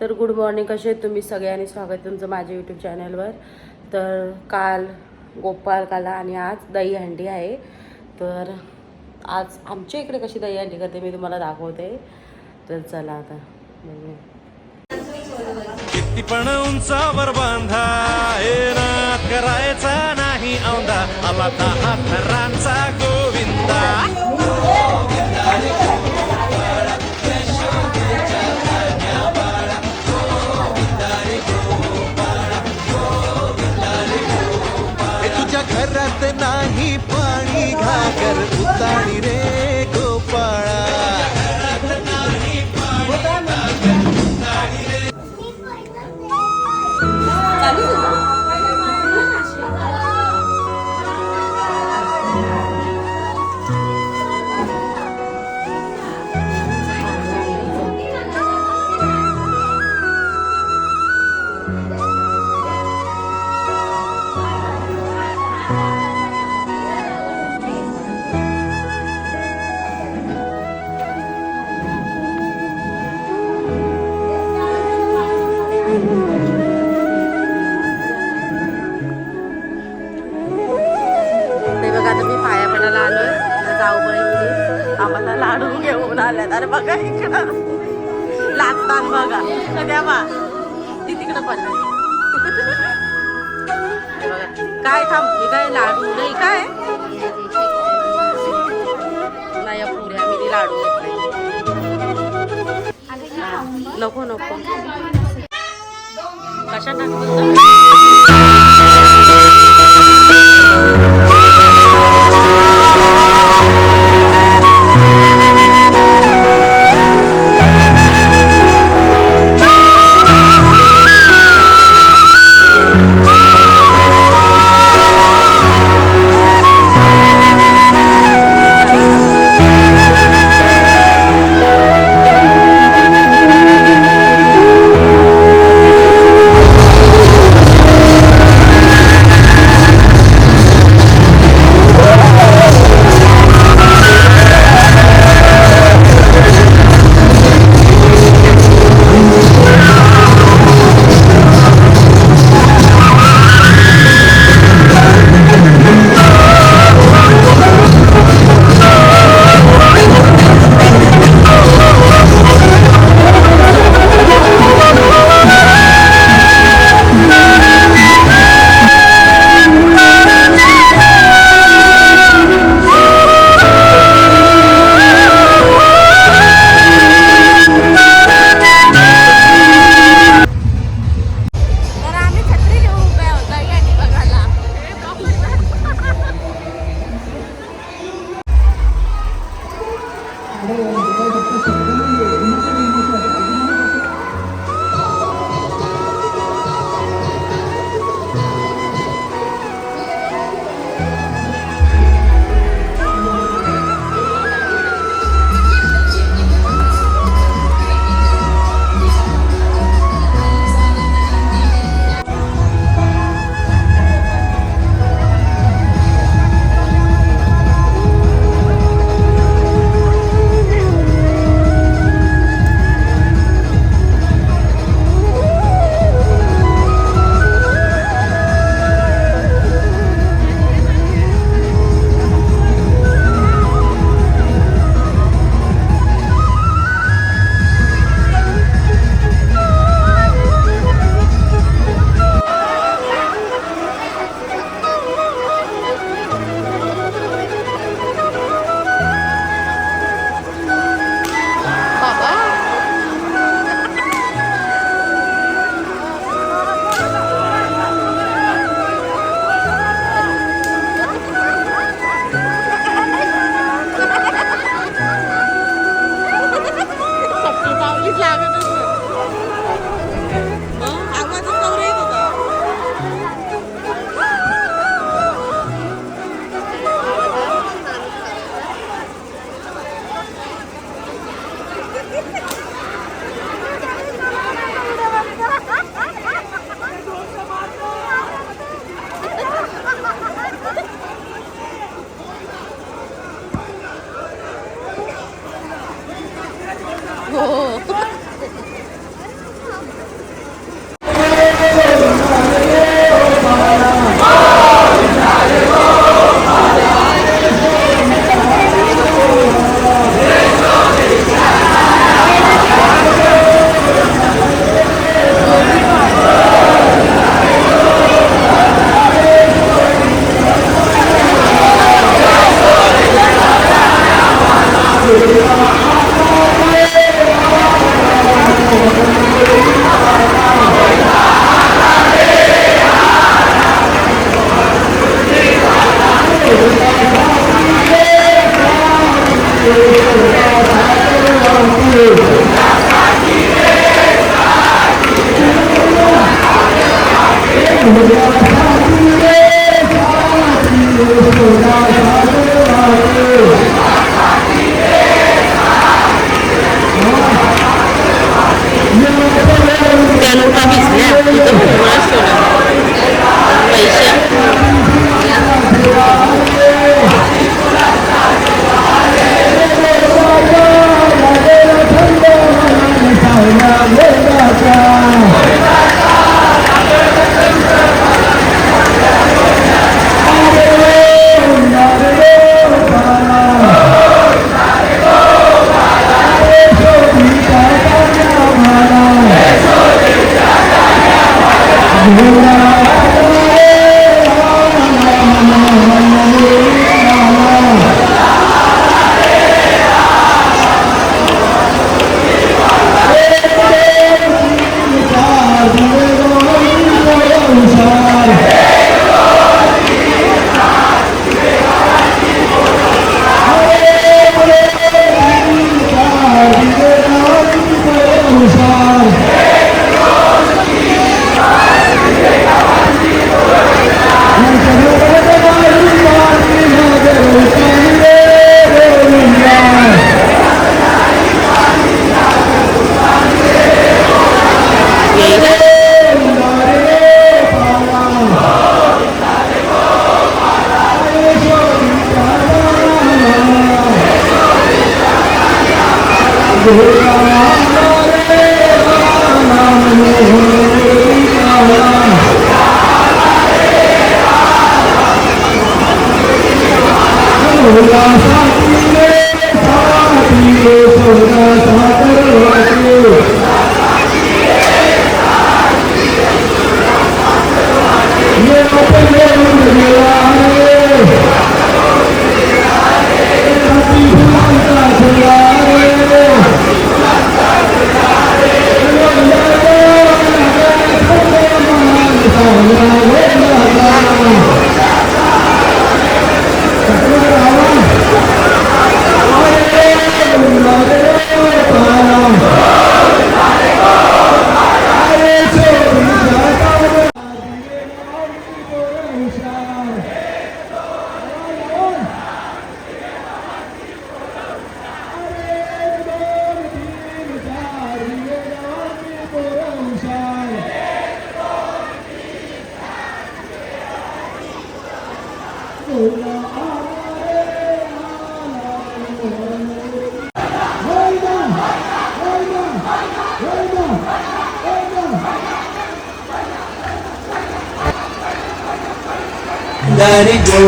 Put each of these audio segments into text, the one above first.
तर good morning, कसे आहेत तुम्ही सगळ्यांनी? स्वागत आहे तुमचं माझ्या यूट्यूब चॅनलवर. तर काल गोपाळकाला आणि आज दहीहंडी आहे. तर आज आमच्या इकडे कशी दहीहंडी करते मी तुम्हाला दाखवते. तर चला आता किती पण उंचावर बांधा ना करायचा नाही औंधा, आला 10 थरांचा गोविंदा. तुझ्या घरात नाही पाणी घागर उतारी रे गोपाळा. आम्हाला लाडू घेऊन आल्यात. अरे बघा इकडं लागतात बघा सगळ्या बा ती तिकडं पण काय थांबली काय लाडू नाही काय नाही पुऱ्या आम्ही ती लाडू नको नको कशा टाकतो. त्या नोटा भिजल्या तिथं भुंगळाच ठेवला पैसे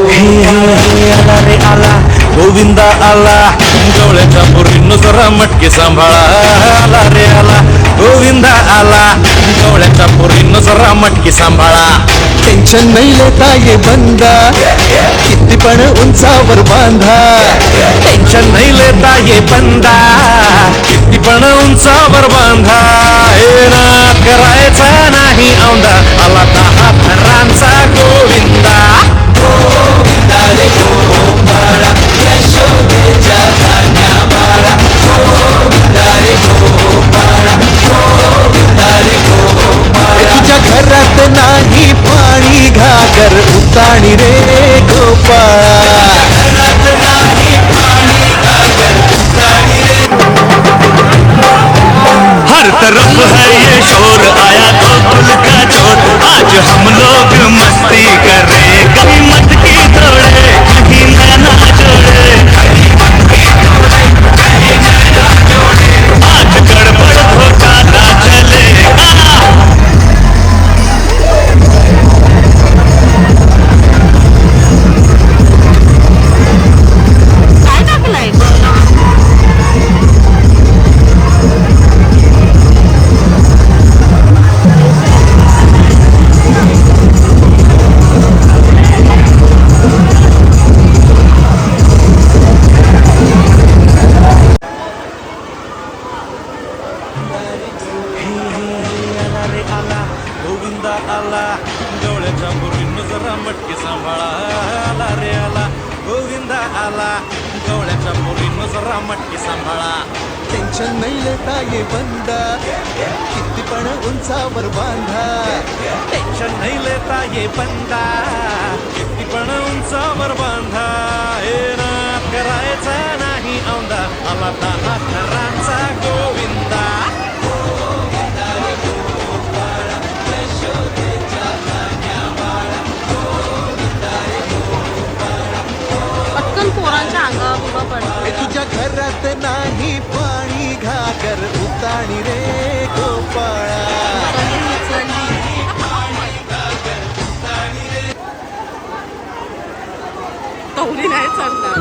आला रे आला गोविंदा आला गवळ्याच्या पोरींनो जरा मटके सांभाळा आला रे आला गोविंदा आला गवळ्याच्या पोरींनो जरा मटके सांभाळा टेन्शन नाही लेता ये बंदा किती पण उंचावर बांधा टेन्शन नाही लेता ये बंदा किती पण उंचावर बांधा हे ना करायचा नाही औंदा आला 10 थरांचा गोविंदा गोविंदा रे गोपाळा यशोदेच्या धान्याबाळा गोविंदा रे गोपाळा गोविंदा रे गोपाळा तुझ्या घरात नाही पाणी घागर उताणी रे गोपाळा घरात नाही पाणी घागर उताणी रे हर तरफ है ये शोर आया गोकुल का चोर आज हम लोग मस्ती करे कभी मत की तोड़े कहीं नैना जोड़े आज गड़बड़ धोखा ना चले काय टाकलंय गोविंदा आला डोळ्याच्या पोरींनो जरा मटके सांभाळा आला रे आला गोविंदा आला डोळ्याच्या पोरींनो जरा मटकी सांभाळा. टेन्शन नाही लेता ये बंदा, किती पण उंचावर बांधा. टेन्शन नाही लेता ये बंदा, किती पण उंचावर बांधा. हे नाद करायचा नाही औंदा, आला 10 थरांचा गोविंदा. पटकन पोरांच्या अंगावर उभं पडतं. हे तुझ्या घरात नाही पाणी, घागर उताणी रे गोपाळा. तवरी नाही चालणार.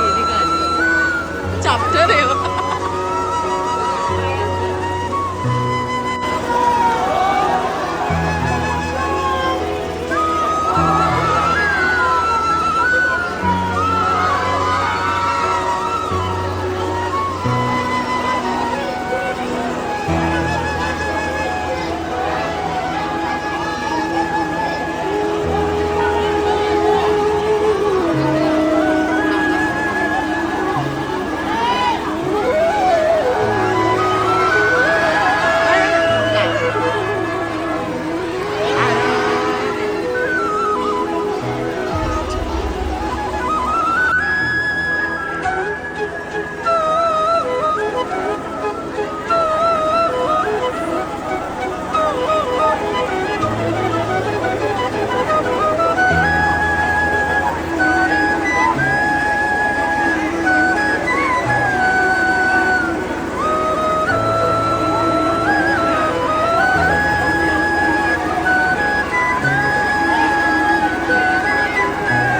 गेली गाडी. चाप्टर आहे हो.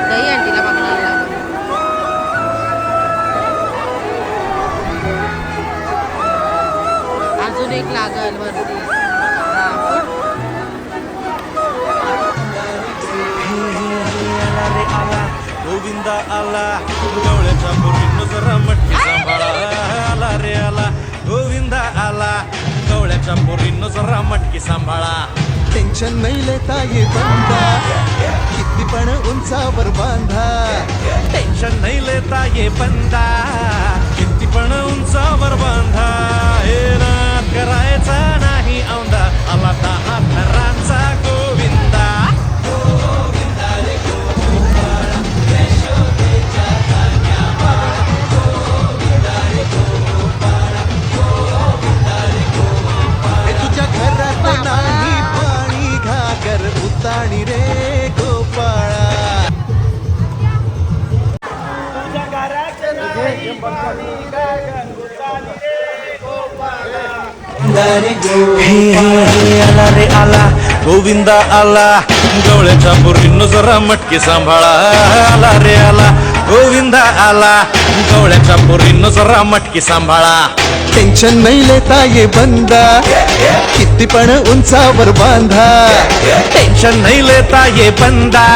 दही अंडीला बघणार लागेल. अजून एक लागल वरती. हा, पुढ. आला रे आला गोविंदा आला, गवळ्याच्या पोरींनो जरा मटकी सांभाळा. आला रे आला गोविंदा आला, गवळ्याच्या पोरींनो जरा मटकी सांभाळा. टेन्शन नाही लेता ये बंदा, किती पण उंचावर बांधा. टेन्शन नाही लेता ये बंदा, किती पण उंचावर बांधा. हे नाद करायचा नाही औंदा, आला 10 थरांचा गोविंदा. हे तुझ्या घरात नाही पाणी, घागर उताणी रे गोपाळा. आला रे आला गोविंदा आला, गवळ्याच्या पोरींनो जरा मटकी सांभाळा. आला रे आला गोविंदा आला, गवळ्याच्या पोरींनो जरा मटकी सांभाळा. टेन्शन नाही लेता ये बंदा, किती पण उंचावर बांधा. टेन्शन नाही लेता ये बंदा,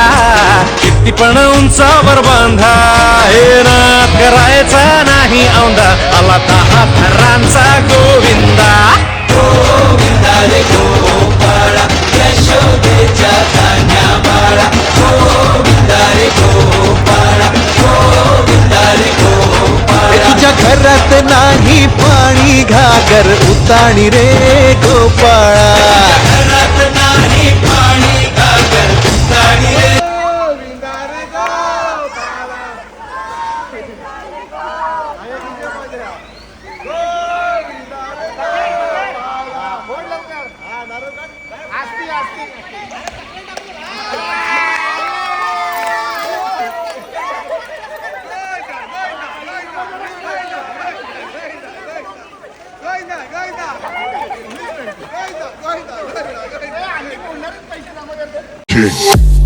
किती पण उंचावर बांधा. हे नाद करायचा नाही औंदा, आला 10 थरांचा गोविंदा. हे तुझ्या घरात नाही पाणी, घागर उताणी रे गोपाळा. King.